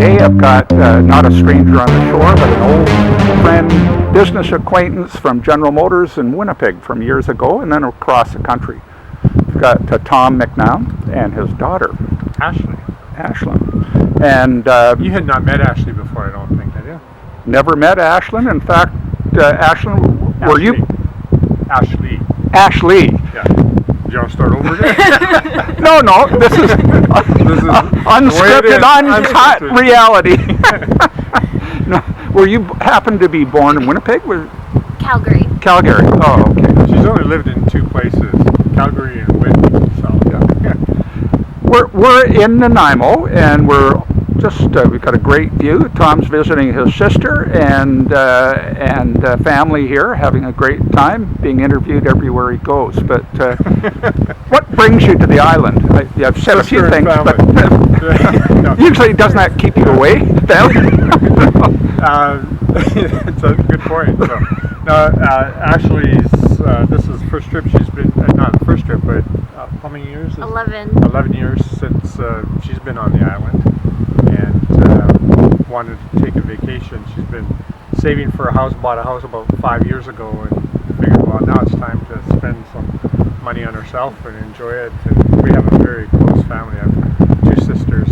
today I've got not a stranger on the shore, but an old friend, business acquaintance from General Motors in Winnipeg from years ago, and then across the country. We've got Tom McNown and his daughter, Ashlyn. And you had not met Ashley before, I don't think, had you? Never met Ashlyn. In fact, Ashlyn, were you? Ashley. Yeah. Do you want to start over again? No. This is unscripted, uncut reality. No, were you happen to be born in Winnipeg? Calgary. Oh, okay. She's only lived in two places, Calgary and Whitby. So yeah. We're in Nanaimo, and we're just we've got a great view. Tom's visiting his sister and family here, having a great time, being interviewed everywhere he goes. But what brings you to the island? I've said a few things, but no. Usually doesn't that keep you away, It's a good point. So, Ashley's this is the first trip she's been, not the first trip, but how many years? 11 years since she's been on the island, and wanted to take a vacation. She's been saving for a house, bought a house about 5 years ago, and figured, well, now it's time to spend some money on herself and enjoy it. And we have a very close family. I have two sisters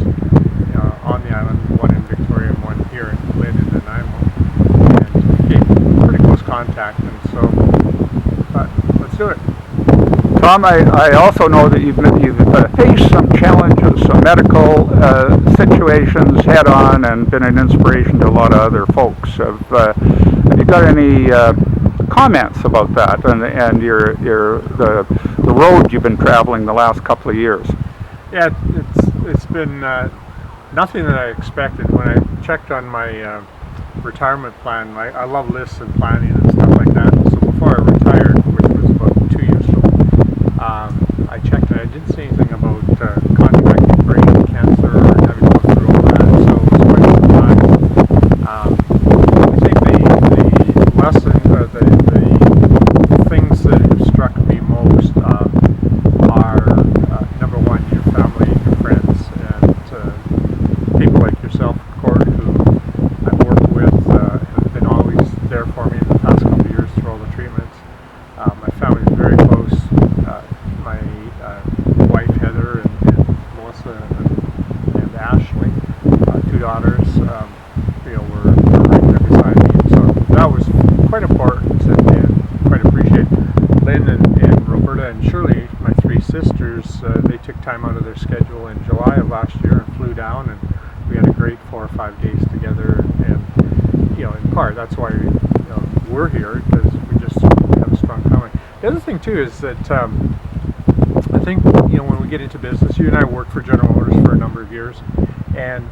on the island, one in Victoria and one here in Lynn in Nanaimo, and keep pretty close contact, and so let's do it. Tom, I also know that you've faced some challenges, some medical situations head on, and been an inspiration to a lot of other folks. Have you got any comments about that and the road you've been traveling the last couple of years? Yeah, it's been nothing that I expected. When I checked on my retirement plan, I love lists and planning and stuff like that. So before I retired, which was about 2 years ago, I checked and I didn't see anything about contracting brain cancer or having to go through all that. So it was quite surprised. I think the lesson, the things that have struck me most are number one, your family, your friends, and people like yourself, Cord, who I've worked with, have been always there for me in the past couple of years through all the treatments. My family is very close. My wife Heather and Melissa and Ashley, two daughters, were right there beside me. So that was quite important and quite appreciated. Lynn and Roberta and Shirley, my three sisters, they took time out of their schedule in July of last year and flew down, and we had a great 4 or 5 days together. And in part, that's why we're here, because we just have a strong family. The other thing too is that I think when we get into business, you and I worked for General Motors for a number of years, and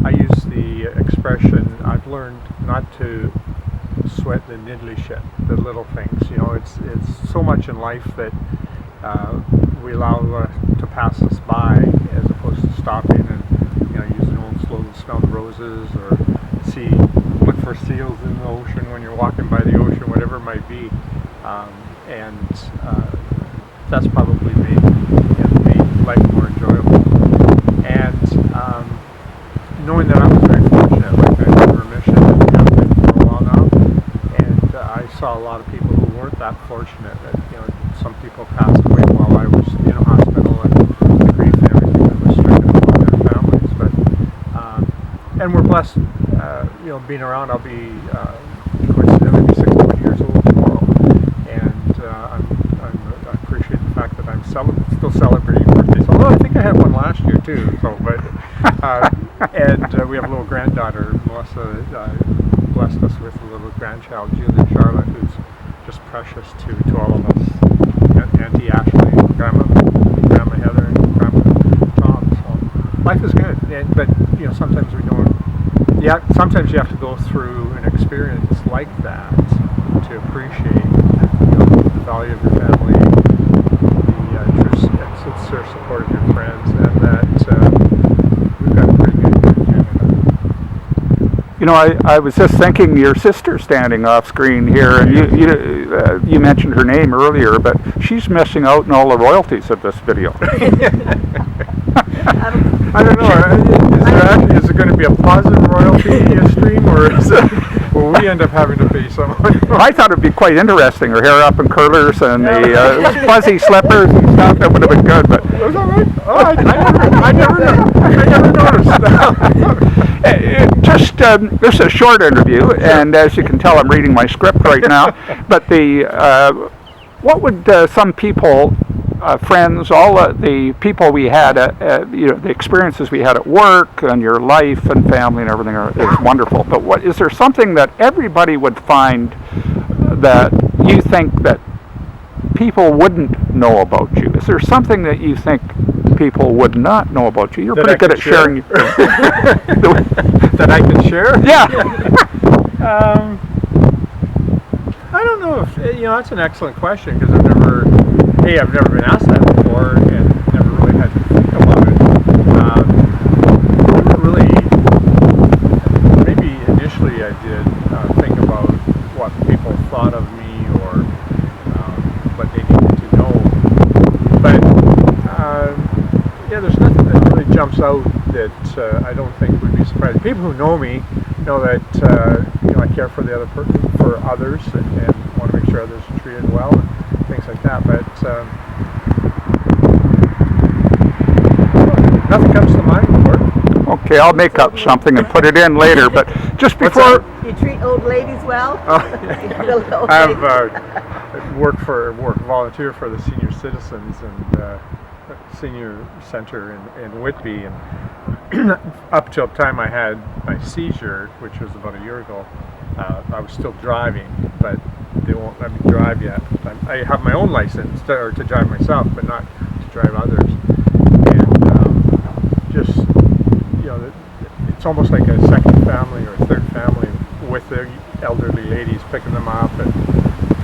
I use the expression, I've learned not to sweat the niddly shit, the little things. It's so much in life that we allow to pass us by, as opposed to stopping and use an old slogan, smell the roses, or look for seals in the ocean when you're walking by the ocean, whatever it might be. And that's probably made life more enjoyable. And knowing that I was very fortunate, like I had a remission and have been for a while now, and I saw a lot of people who weren't that fortunate. That some people passed away while I was in a hospital, and the grief and everything that was stricken upon their families. But and we're blessed, being around. I'll be coincidentally be 61 years old tomorrow, and I appreciate the fact that I'm still celebrating birthdays. Although I think I had one last year too. So, but and we have a little granddaughter. Melissa blessed us with a little grandchild, Julie Charlotte, who's just precious to all of us. Auntie Ashley, Grandma Heather, and Grandma Tom. So life is good, but sometimes we don't. Yeah, sometimes you have to go through an experience like that to appreciate the value of your family, the true sincere support of your friends, and that we've got a pretty good Canada. I was just thinking your sister standing off screen here, and you mentioned her name earlier, but she's missing out on all the royalties of this video. I don't know. Is it going to be a positive royalty stream, or will we end up having to pay someone? I thought it'd be quite interesting. Her hair up in curlers and the fuzzy slippers and stuff. That would have been good. But Was that right? Oh, I never noticed. just this is a short interview, and as you can tell, I'm reading my script right now. But what would some people, friends, all the people we had, the experiences we had at work and your life and family and everything is wonderful. But is there something that everybody would find that you think that people wouldn't know about you? Is there something that you think people would not know about you? You're That pretty I good could at sharing. That I can share? Yeah. I don't know if that's an excellent question, because I've never been asked that before and never really had to think about it. Never really. Maybe initially I did think about what people thought of me or what they needed to know. But there's nothing that really jumps out that I don't think would be surprising. People who know me know that I care for the for others and want to make sure others are treated well and things like that. But nothing comes to mind, Gord. Okay, I'll make up something and put it in later. But just before. You treat old ladies well? I've volunteer for the senior citizens and senior center in Whitby, and up till the time I had my seizure, which was about a year ago, I was still driving, but they won't let me drive yet. I have my own license to drive myself, but not to drive others. And it's almost like a second family or a third family with the elderly ladies, picking them up, and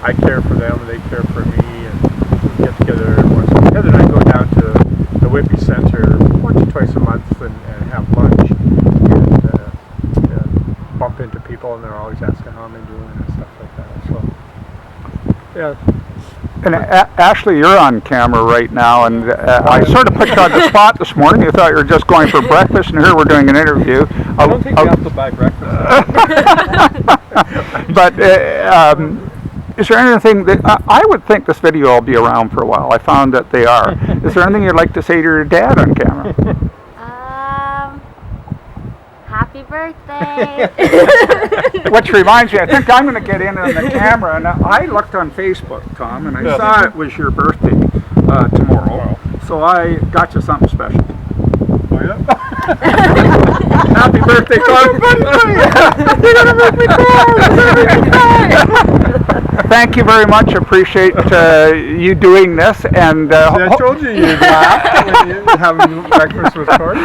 I care for them, and they care for me, and we get together once a week. Heather and I go down to the Whitby Center once or twice a month and have lunch, and bump into people, and they're always asking how I'm doing and stuff like that. So, yeah. And Ashley, you're on camera right now, and I sort of put you on the spot this morning. You thought you were just going for breakfast, and here we're doing an interview. I don't think we have to buy breakfast. But is there anything that I would think this video will be around for a while? I found that they are. Is there anything you'd like to say to your dad on camera? Happy birthday. Which reminds me, I think I'm going to get in on the camera. And I looked on Facebook, Tom, and I saw it was your birthday tomorrow. Wow. So I got you something special. Oh, yeah? Happy birthday, Tom! You're going to make me cry! Thank you very much. Appreciate you doing this. And I told you you'd laugh when you having breakfast with Corey.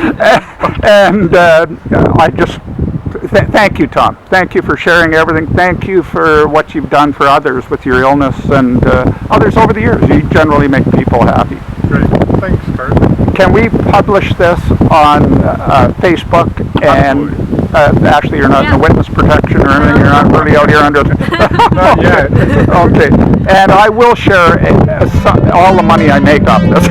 And I just thank you, Tom. Thank you for sharing everything. Thank you for what you've done for others with your illness and others over the years. You generally make people happy. Great. Thanks, Kurt. Can we publish this on Facebook? And actually, you're not in the witness protection or anything. You're not really out here under. Not yet. Okay. And I will share all the money I make off this.